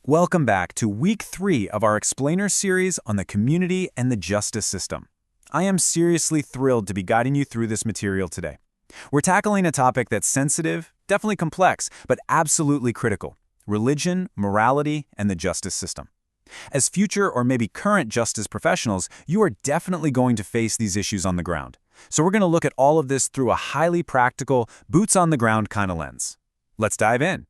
Welcome back to Week 3 of our Explainer series on the community and the justice system. I am seriously thrilled to be guiding you through this material today. We're tackling a topic that's sensitive, definitely complex, but absolutely critical: religion, morality, and the justice system. As future or maybe current justice professionals, you are definitely going to face these issues on the ground. So we're going to look at all of this through a highly practical, boots-on-the-ground kind of lens. Let's dive in.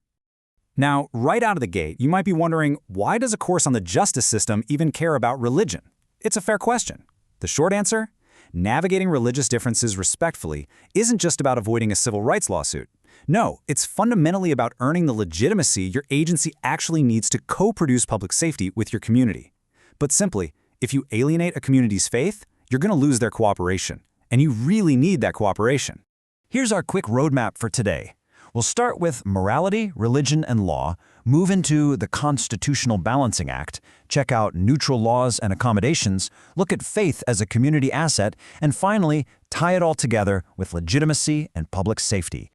Now, right out of the gate, you might be wondering, why does a course on the justice system even care about religion? It's a fair question. The short answer? Navigating religious differences respectfully isn't just about avoiding a civil rights lawsuit. No, it's fundamentally about earning the legitimacy your agency actually needs to co-produce public safety with your community. But simply, if you alienate a community's faith, you're going to lose their cooperation. And you really need that cooperation. Here's our quick roadmap for today. We'll start with morality, religion, and law, move into the Constitutional Balancing Act, check out neutral laws and accommodations, look at faith as a community asset, and finally, tie it all together with legitimacy and public safety.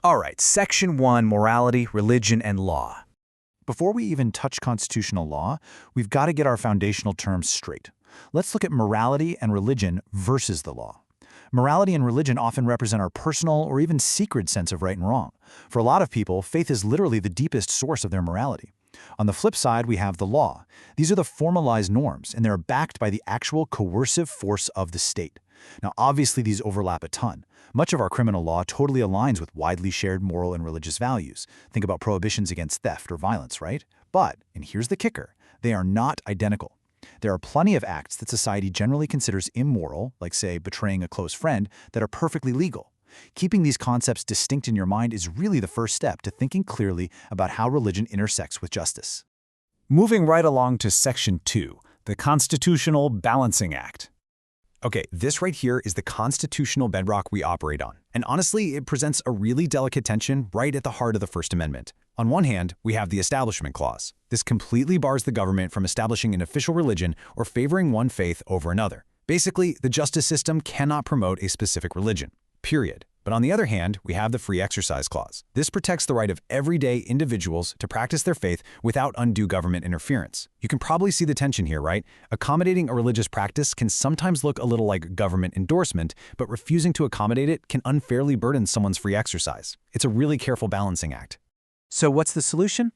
All right, Section 1, Morality, Religion, and Law. Before we even touch constitutional law, we've got to get our foundational terms straight. Let's look at morality and religion versus the law. Morality and religion often represent our personal or even secret sense of right and wrong. For a lot of people, faith is literally the deepest source of their morality. On the flip side, we have the law. These are the formalized norms, and they're backed by the actual coercive force of the state. Now, obviously, these overlap a ton. Much of our criminal law totally aligns with widely shared moral and religious values. Think about prohibitions against theft or violence, right? But, and here's the kicker, they are not identical. There are plenty of acts that society generally considers immoral, like, say, betraying a close friend, that are perfectly legal. Keeping these concepts distinct in your mind is really the first step to thinking clearly about how religion intersects with justice. Moving right along to Section 2, the Constitutional Balancing Act. Okay, this right here is the constitutional bedrock we operate on. And honestly, it presents a really delicate tension right at the heart of the First Amendment. On one hand, we have the Establishment Clause. This completely bars the government from establishing an official religion or favoring one faith over another. Basically, the justice system cannot promote a specific religion, period. But on the other hand, we have the Free Exercise Clause. This protects the right of everyday individuals to practice their faith without undue government interference. You can probably see the tension here, right? Accommodating a religious practice can sometimes look a little like government endorsement, but refusing to accommodate it can unfairly burden someone's free exercise. It's a really careful balancing act. So what's the solution?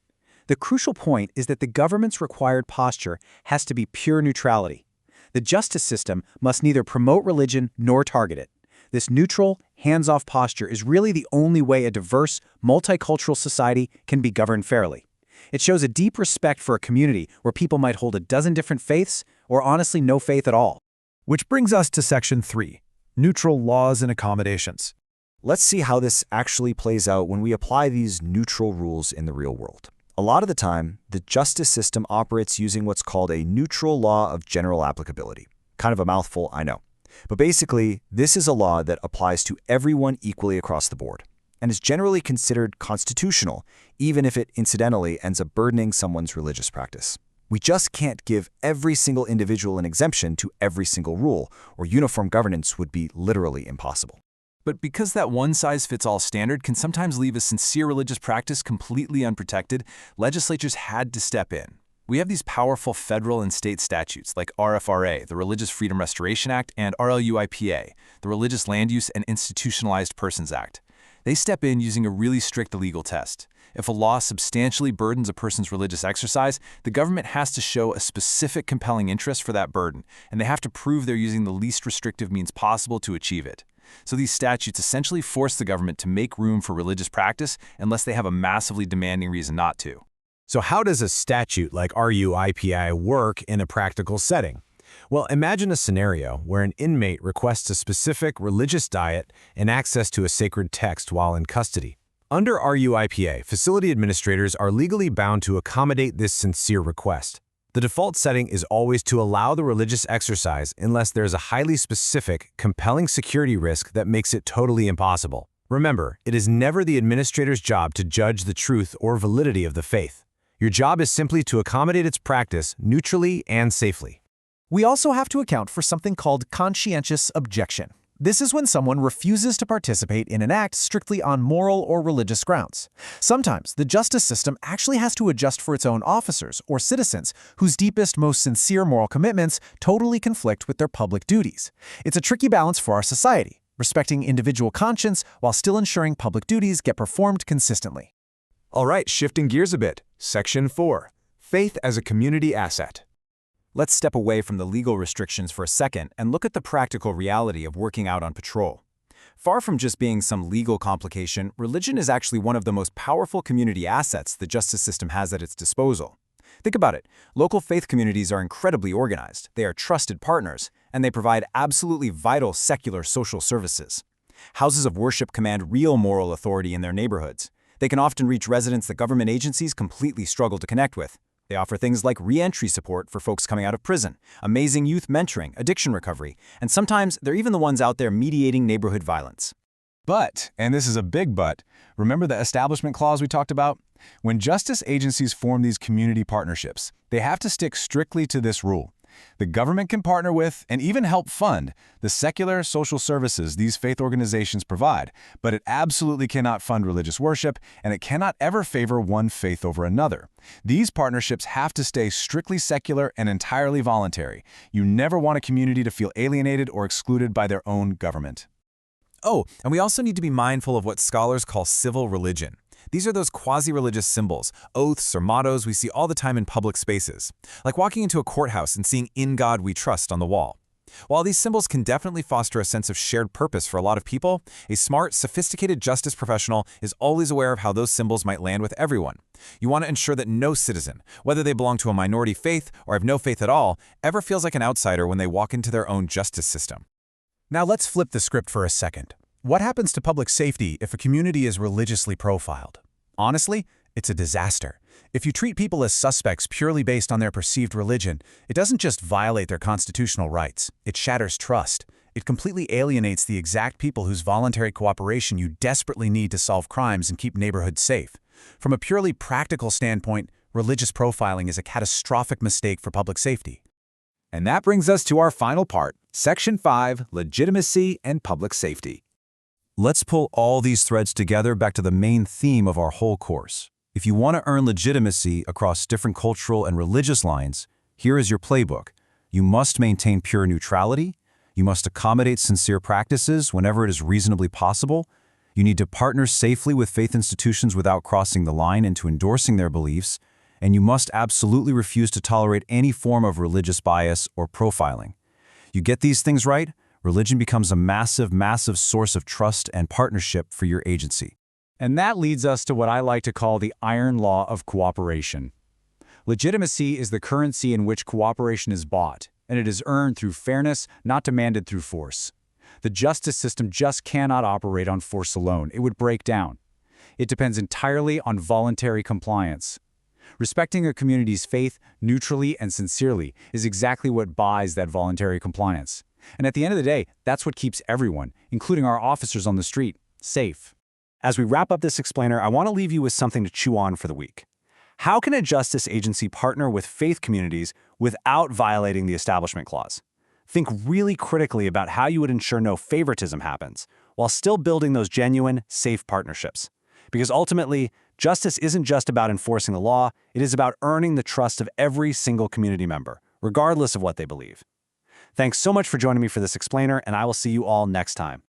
The crucial point is that the government's required posture has to be pure neutrality. The justice system must neither promote religion nor target it. This neutral, hands-off posture is really the only way a diverse, multicultural society can be governed fairly. It shows a deep respect for a community where people might hold a dozen different faiths or honestly no faith at all. Which brings us to Section 3, neutral laws and accommodations. Let's see how this actually plays out when we apply these neutral rules in the real world. A lot of the time, the justice system operates using what's called a neutral law of general applicability. Kind of a mouthful, I know. But basically, this is a law that applies to everyone equally across the board, and is generally considered constitutional, even if it incidentally ends up burdening someone's religious practice. We just can't give every single individual an exemption to every single rule, or uniform governance would be literally impossible. But because that one-size-fits-all standard can sometimes leave a sincere religious practice completely unprotected, legislatures had to step in. We have these powerful federal and state statutes like RFRA, the Religious Freedom Restoration Act, and RLUIPA, the Religious Land Use and Institutionalized Persons Act. They step in using a really strict legal test. If a law substantially burdens a person's religious exercise, the government has to show a specific compelling interest for that burden, and they have to prove they're using the least restrictive means possible to achieve it. So these statutes essentially force the government to make room for religious practice unless they have a massively demanding reason not to. So how does a statute like RUIPI work in a practical setting? Well, imagine a scenario where an inmate requests a specific religious diet and access to a sacred text while in custody. Under RUIPA, facility administrators are legally bound to accommodate this sincere request. The default setting is always to allow the religious exercise unless there's a highly specific, compelling security risk that makes it totally impossible. Remember, it is never the administrator's job to judge the truth or validity of the faith. Your job is simply to accommodate its practice neutrally and safely. We also have to account for something called conscientious objection. This is when someone refuses to participate in an act strictly on moral or religious grounds. Sometimes the justice system actually has to adjust for its own officers or citizens whose deepest, most sincere moral commitments totally conflict with their public duties. It's a tricky balance for our society, respecting individual conscience while still ensuring public duties get performed consistently. All right, shifting gears a bit. Section 4. Faith as a community asset. Let's step away from the legal restrictions for a second and look at the practical reality of working out on patrol. Far from just being some legal complication, religion is actually one of the most powerful community assets the justice system has at its disposal. Think about it. Local faith communities are incredibly organized, they are trusted partners, and they provide absolutely vital secular social services. Houses of worship command real moral authority in their neighborhoods. They can often reach residents that government agencies completely struggle to connect with. They offer things like re-entry support for folks coming out of prison, amazing youth mentoring, addiction recovery, and sometimes they're even the ones out there mediating neighborhood violence. But, and this is a big but, remember the Establishment Clause we talked about? When justice agencies form these community partnerships, they have to stick strictly to this rule. The government can partner with and even help fund the secular social services these faith organizations provide, but it absolutely cannot fund religious worship, and it cannot ever favor one faith over another. These partnerships have to stay strictly secular and entirely voluntary. You never want a community to feel alienated or excluded by their own government. Oh, and we also need to be mindful of what scholars call civil religion. These are those quasi-religious symbols, oaths or mottos we see all the time in public spaces, like walking into a courthouse and seeing "In God We Trust" on the wall. While these symbols can definitely foster a sense of shared purpose for a lot of people, a smart, sophisticated justice professional is always aware of how those symbols might land with everyone. You want to ensure that no citizen, whether they belong to a minority faith or have no faith at all, ever feels like an outsider when they walk into their own justice system. Now let's flip the script for a second. What happens to public safety if a community is religiously profiled? Honestly, it's a disaster. If you treat people as suspects purely based on their perceived religion, it doesn't just violate their constitutional rights, it shatters trust. It completely alienates the exact people whose voluntary cooperation you desperately need to solve crimes and keep neighborhoods safe. From a purely practical standpoint, religious profiling is a catastrophic mistake for public safety. And that brings us to our final part, Section 5, Legitimacy and Public Safety. Let's pull all these threads together back to the main theme of our whole course. If you want to earn legitimacy across different cultural and religious lines, here is your playbook. You must maintain pure neutrality. You must accommodate sincere practices whenever it is reasonably possible. You need to partner safely with faith institutions without crossing the line into endorsing their beliefs. And you must absolutely refuse to tolerate any form of religious bias or profiling. You get these things right, religion becomes a massive, massive source of trust and partnership for your agency. And that leads us to what I like to call the iron law of cooperation. Legitimacy is the currency in which cooperation is bought, and it is earned through fairness, not demanded through force. The justice system just cannot operate on force alone. It would break down. It depends entirely on voluntary compliance. Respecting a community's faith neutrally and sincerely is exactly what buys that voluntary compliance. And at the end of the day, that's what keeps everyone, including our officers on the street, safe. As we wrap up this explainer, I want to leave you with something to chew on for the week. How can a justice agency partner with faith communities without violating the Establishment Clause? Think really critically about how you would ensure no favoritism happens, while still building those genuine, safe partnerships. Because ultimately, justice isn't just about enforcing the law, it is about earning the trust of every single community member, regardless of what they believe. Thanks so much for joining me for this explainer, and I will see you all next time.